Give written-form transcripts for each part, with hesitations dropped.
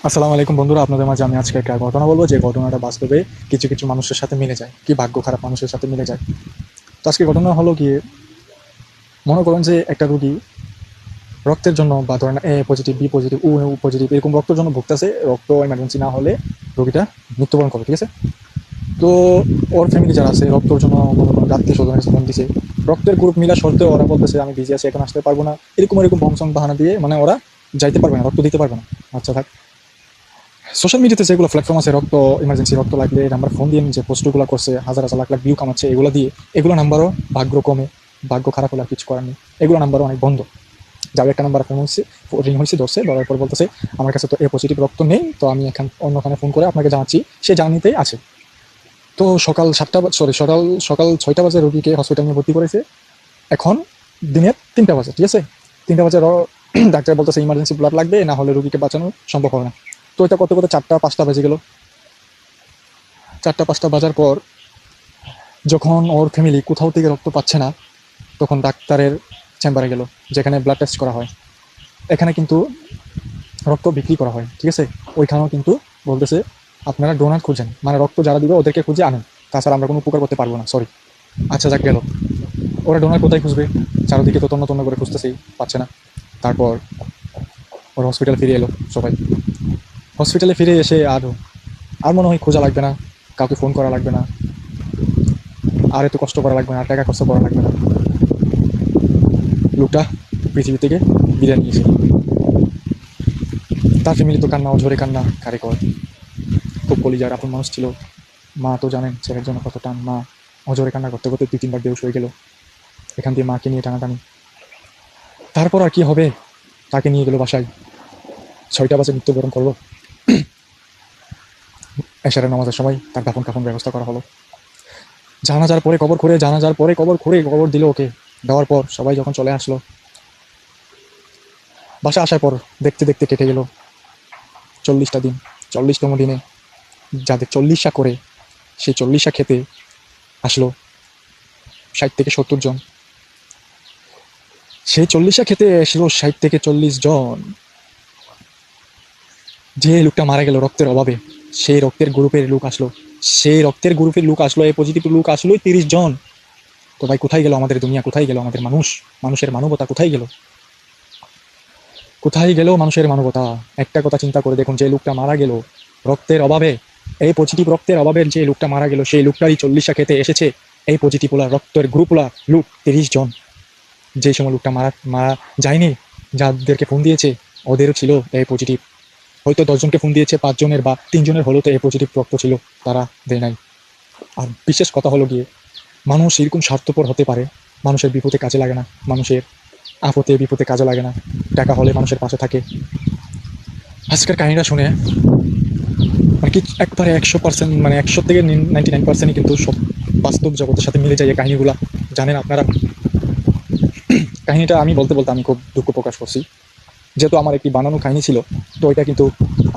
আসসালামু আলাইকুম বন্ধুরা, আপনাদের মাঝে আমি আজকে একটা ঘটনা বলবো যে ঘটনাটা বাস্তবে কিছু কিছু মানুষের সাথে মিলে যায়, কি ভাগ্য খারাপ মানুষের সাথে মিলে যায়। তো আজকে ঘটনা হলো গিয়ে, মনে করেন যে একটা রুগী রক্তের জন্য বা ধরেন এ পজিটিভ, বি পজিটিভ, ও পজিটিভ এরকম রক্তের জন্য ভুগতেছে। রক্ত এমার্জেন্সি না হলে রোগীটা মৃত্যুবরণ করে, ঠিক আছে? তো ওর ফ্যামিলি যারা আছে রক্তের জন্য মনে করেন আত্মীয় স্বজনের ফোন দিছে, রক্তের গ্রুপ মিলা সত্ত্বেও ওরা বলতেছে আমি বিজি আছি, এখন আসতে পারবো না, এরকম এরকম বংশং বাহানা দিয়ে মানে ওরা যাইতে পারবে না, রক্ত দিতে পারবে না। আচ্ছা থাক, সোশ্যাল মিডিয়াতে যেগুলো প্ল্যাটফর্ম আছে, রক্ত ইমার্জেন্সি রক্ত লাগলে নাম্বার ফোন দিয়ে যে পোস্টগুলো করছে, হাজার হাজার লাখ লাখ ভিউ কামাচ্ছে, এগুলো দিয়ে এগুলো নাম্বারও ভাগ্য কমে, ভাগ্য খারাপ হলে আর কিছু করার নেই, এগুলো নাম্বারও অনেক বন্ধ। যার একটা নাম্বার ফোন হয়েছে, রিং হয়েছে, ধরছে, ধরার পর বলতেছে আমার কাছে তো এ পজিটিভ রক্ত নেই, তো আমি এখান অন্যখানে ফোন করে আপনাকে জানাচ্ছি, সে জানিতেই আছে। তো সকাল 7টা, সরি সকাল সকাল 6টা বাজে রোগীকে হসপিটাল নিয়ে ভর্তি করেছে। এখন দিনের 3টা বাজে, ঠিক আছে? 3টা বাজে ডাক্তার বলতেছে ইমার্জেন্সি ব্লাড লাগবে, না হলে রোগীকে বাঁচানো সম্ভব হবে না। তো এটা করতে করতে 4টা 5টা বেজে গেল। 4টা 5টা বাজার পর যখন ওর ফ্যামিলি কোথাও থেকে রক্ত পাচ্ছে না, তখন ডাক্তারের চেম্বারে গেল, যেখানে ব্লাড টেস্ট করা হয়। এখানে কিন্তু রক্ত বিক্রি করা হয়, ঠিক আছে? ওইখানেও কিন্তু বলতেছে আপনারা ডোনার খুঁজেন, মানে রক্ত যারা দিবে ওদেরকে খুঁজে আনেন, তাছাড়া আমরা কোনো উপকার করতে পারবো না, সরি। আচ্ছা যাক গেল, ওরা ডোনার কোথায় খুঁজবে? চারদিকে তো তন্ন তন্ন করে খুঁজতেছেই, পাচ্ছে না। তারপর ওর হসপিটালে ফিরে এলো সবাই। হসপিটালে ফিরে এসে আর মনে হয় খোঁজা লাগবে না, কাউকে ফোন করা লাগবে না, আর এত কষ্ট করা লাগবে না, আর টাকা খরচ করা লাগবে না। লোকটা পৃথিবী থেকে বিদায় নিয়েছে। তার ফ্যামিলি তো কান্না, অঝরে কান্না কারে কর। খুব কলিজার আপন মানুষ ছিল। মা তো জানেন ছেলের জন্য কত টান। মা অঝরে কান্না করতে করতে 2-3বার বেহুশ হয়ে গেল। এখান দিয়ে মাকে নিয়ে টানাটানি। তারপর আর কি হবে, তাকে নিয়ে গেল বাসায়। 6টা বাজে মৃত্যুবরণ করলো। এশারের নামাজের সময় তার দাফন কাফন ব্যবস্থা করা হলো। জানাজার পরে কবর খুঁড়ে, জানাজার পরে কবর দিল ওকে। দেওয়ার পর সবাই যখন চলে আসলো, বাসা আসার পর দেখতে দেখতে কেটে গেল 40টা দিন। 40তম দিনে যাদের 40 করে, সেই 40 খেতে আসলো 60 থেকে 70 জন। সেই 40 খেতে আসলো 60 থেকে 40 জন। যে লোকটা মারা গেল রক্তের অভাবে, সেই রক্তের গ্রুপের লোক আসলো, সেই রক্তের গ্রুপের লোক আসলো, এই পজিটিভ লোক আসলো 30 জন। তো ভাই কোথায় গেল আমাদের দুনিয়া, কোথায় গেল আমাদের মানুষ, মানুষের মানবতা কোথায় গেল? কোথায় গেল মানুষের মানবতা? একটা কথা চিন্তা করে দেখুন, যে লোকটা মারা গেল রক্তের অভাবে, এই পজিটিভ রক্তের অভাবে, যে লোকটা মারা গেল সেই লোকটারই 40 খেতে এসেছে এই পজিটিভ ওলা রক্তের গ্রুপ ওলা লোক 30 জন। যে সময় লোকটা মারা মারা যায়নি, যাদেরকে ফোন দিয়েছে ওদেরও ছিল এই পজিটিভ। হয়তো 10 জনকে ফোন দিয়েছে, 5 জনের বা 3 জনের হলো তো এই পজিটিভ রক্ত ছিল, তারা দেয় নাই। আর বিশেষ কথা হলো গিয়ে, মানুষ এরকম স্বার্থপর হতে পারে, মানুষের বিপদে কাজে লাগে না, মানুষের আপদে বিপদে কাজে লাগে না, টাকা হলে মানুষের পাশে থাকে। আজকের কাহিনীটা শুনে মানে কি একবারে 100%, মানে 100 থেকে 99%ই কিন্তু সব বাস্তব জগতের সাথে মিলে যায় এই কাহিনীগুলা। জানেন আপনারা, কাহিনীটা আমি বলতে বলতে আমি খুব দুঃখ প্রকাশ করছি, যেহেতু আমার একটি বানানো কাহিনী ছিল, তো ওইটা কিন্তু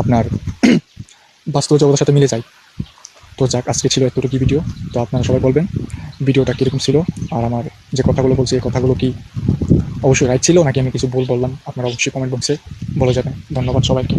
আপনার বাস্তব জগতের সাথে মিলে যায়। তো যাক, আজকে ছিল এতটুকু ভিডিও। তো আপনারা সবাই বলবেন ভিডিওটা কীরকম ছিল, আর আমার যে কথাগুলো বলছি এই কথাগুলো কি অবশ্যই রাইট ছিল নাকি আমি কিছু ভুল বললাম, আপনারা অবশ্যই কমেন্ট বক্সে বলে যাবেন। ধন্যবাদ সবাইকে।